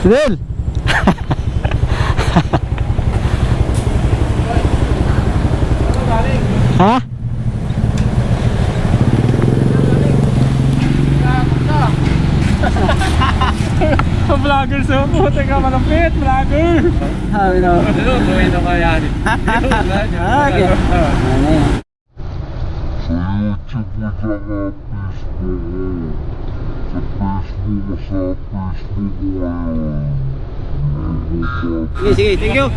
Del! Ha? Vlogger sa puta ka malapit, vlogger. Sabi na. Gawin na kaya ni. Okay. Sige, sige, thank you.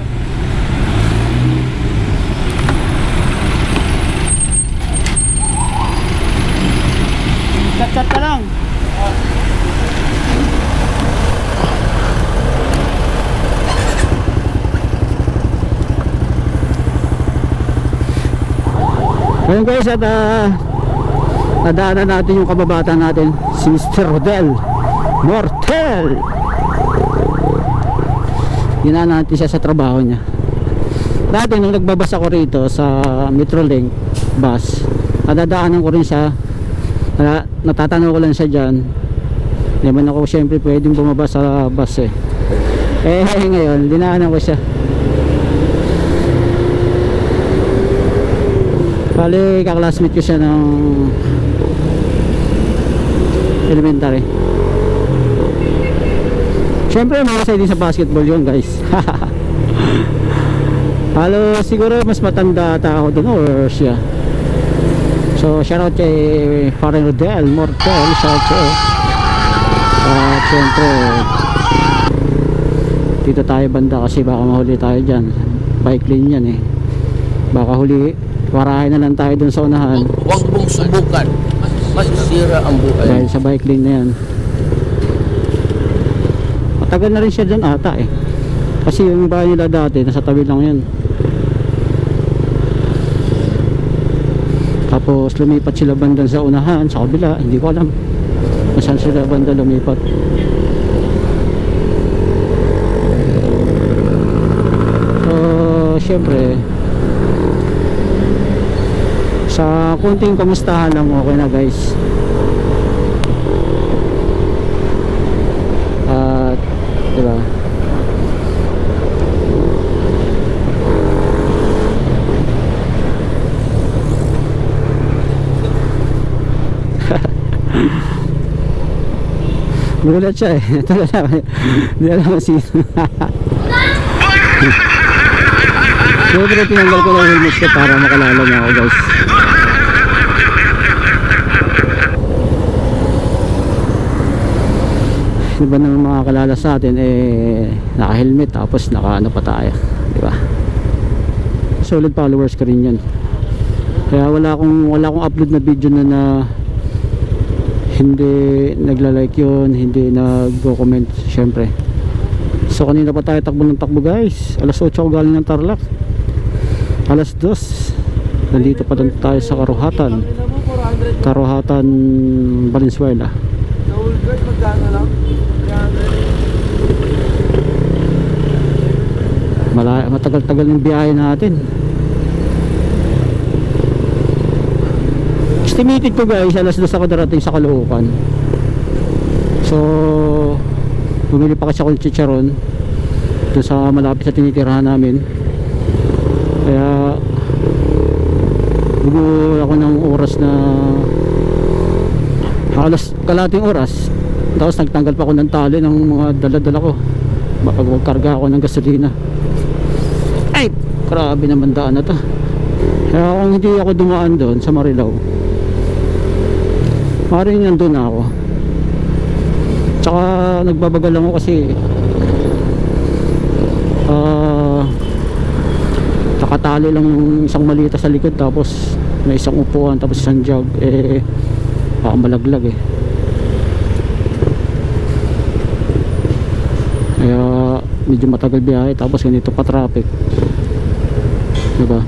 Chat-chat ka lang. Ngayon guys, at nadaanan natin yung kababata natin, si Mr. Rodel Mortel. Ginaan natin siya sa trabaho niya. Dati nung nagbabas ako rito sa Metrolink bus, nadadaanan ko rin siya, natatanong ko lang siya dyan. Hindi man ako syempre pwedeng bumaba sa bus eh. Ngayon dinaanan ko siya. Bali, kaklasmate ko siya ng elementary. Siyempre, makasay din sa basketball yun, guys. Halo, siguro mas matanda ata ako dun or siya. So, shoutout kay Farin Rodel Mortel, shoutout siya. At siyempre, dito tayo banda kasi baka mahuli tayo dyan. Bike lane yan eh. Baka huli, warahin na lang tayo dun sa unahan. Huwag mong subukan, masisira ang buhay. Dahil sa bike lane na yan. Matagal na rin siya dyan ata eh. Kasi yung bahay nila dati nasa tabi lang yan. Tapos lumipat sila banda sa unahan, sa kabila. Hindi ko alam kung saan sila banda lumipat. So syempre, sa kunting kamustahan lang, okay na guys. At diba, magulat siya eh. Hindi alam sino. Siyempre tinanggal ko na yung helmet ko para makalala niya ako guys. Diba naman mga kalala sa atin eh, naka helmet tapos naka ano pa tayo, diba? Solid followers ko rin yun. Kaya wala akong upload na video na hindi nagla-like yun, hindi nag-comment syempre. So kanina pa tayo takbo ng takbo guys. Alas 8 ako galing ng Tarlac. Alas 2 nandito pa lang tayo sa Karuhatan Valenzuela. Matagal-tagal ng biyahe natin. Estimated ko guys, alas 2 ako darating sa Caloocan. So bumili pa kasi ako ng chicharon doon sa malapit sa tinitirahan namin. Kaya bugo ako ng oras na halos kalating oras. Tapos nagtanggal pa ako ng tali ng mga dala-dala ko. Baka magkarga ako ng gasolina. Ay, grabe naman daan na to. Kaya kung hindi ako dumaan doon sa Marilao, maring nandun na ako. Tsaka nagbabagal lang ako kasi nakatali lang yung isang malita sa likod, tapos may isang upuan, tapos isang jog eh, baka malaglag eh. Kaya medyo matagal biyahe, tapos ganito pa traffic, diba?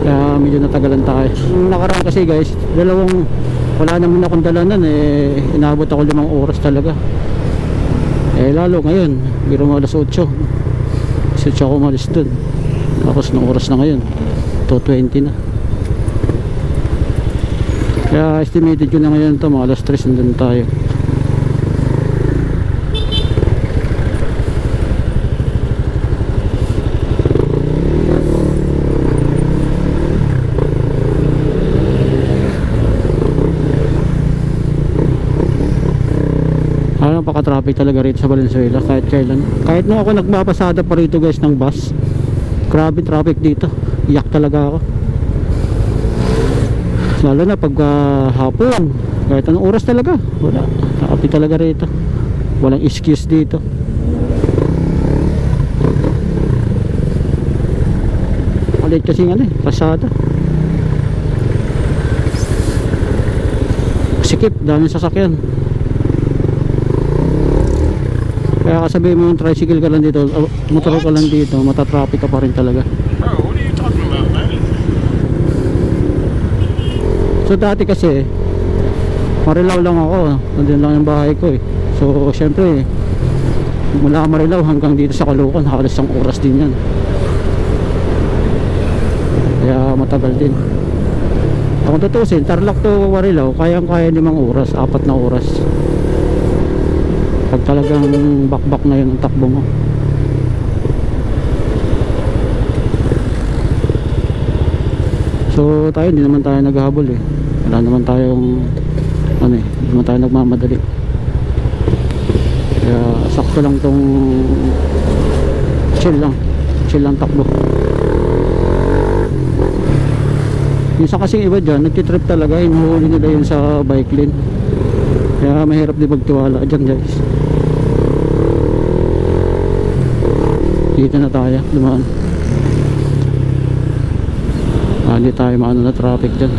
Kaya medyo natagalan tayo. Yung nakaraan kasi guys, wala naman akong dalanan eh, inabot ako 5 oras talaga. Eh lalo ngayon, biro mo alas 8 ako umalis dun, tapos ng oras na ngayon 2:20 na. Kaya estimated ko na ngayon to, mga alas 3 nandun tayo. Napaka-traffic talaga rito sa Valenzuela kahit kailan. Kahit nung ako nagmapasada pa rito guys ng bus, grabe traffic dito, iyak talaga ako. Lalo na pag hapon, kahit anong oras talaga, wala, traffic talaga rito, walang excuse dito. Malit kasi nga pasada, sikip, daming sasakyan. Kaya kasabihin mo yung tricycle ka lang dito, motor ka lang dito, matatraffic ka pa rin talaga. Bro, what are you talking about, man? So dati kasi Marilao lang ako, nandun lang yung bahay ko eh. So syempre mula Marilao hanggang dito sa Caloocan, halos isang oras din yan. Kaya matagal din. Kung tutusin, Tarlac to Marilao, kayang-kaya 5 oras, 4 na oras. Pag talagang bakbak na yun ang takbo mo. So tayo, hindi naman tayo naghahabol eh. Wala naman tayong hindi naman tayo nagmamadali. Kaya sakto lang tong chill lang takbo. Minsan kasing iba dyan, nagtitrip talaga, hinuhuli nila yun sa bike lane. Kaya mahirap din magtiwala dyan guys. Dito na tayo, dumaan. Hindi tayo maano na traffic dyan.